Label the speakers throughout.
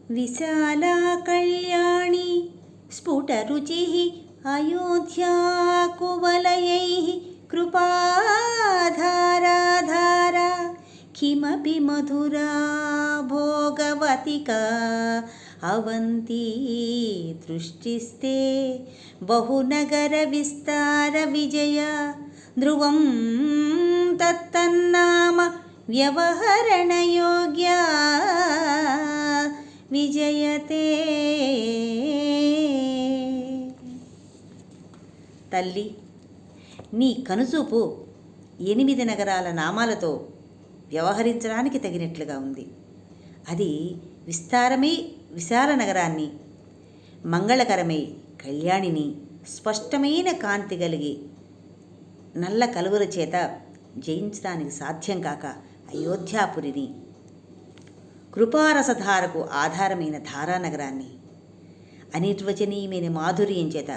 Speaker 1: విశాలా కళ్యాణి స్ఫుటరుచి అయోధ్యాకువలయైః కృపాధారాధారా కిమపి మధురా భోగవతికా అవంతి దృష్టిస్తే బహునగర విస్తార విజయ ధ్రువం తత్తన్నామ వ్యవహరణయోగ్యా విజయతే. తల్లి, నీ కనుచూపు 8 నగరాల నామాలతో వ్యవహరించడానికి తగినట్లుగా ఉంది. అది విస్తారమై విశాల నగరాన్ని, మంగళకరమై కళ్యాణిని, స్పష్టమైన కాంతి కలిగి నల్ల కలువల చేత జయించడానికి సాధ్యం కాక అయోధ్యాపురిని, కృపారసధారకు ఆధారమైన ధారానగరాన్ని, అనిర్వచనీయమైన మాధుర్యం చేత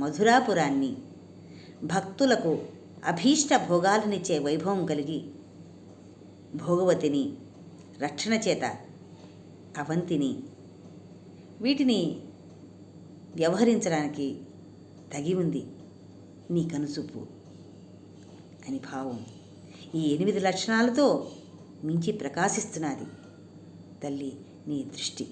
Speaker 1: మధురాపురాన్ని, భక్తులకు అభీష్ట భోగాలనిచ్చే వైభవం కలిగి భోగవతిని, రక్షణ చేత అవంతిని, వీటిని వ్యవహరించడానికి తగి ఉంది నీ కనుసూపు అని భావం. ఈ 8 లక్షణాలతో మించి ప్రకాశిస్తున్నది తల్లి నీ దృష్టి.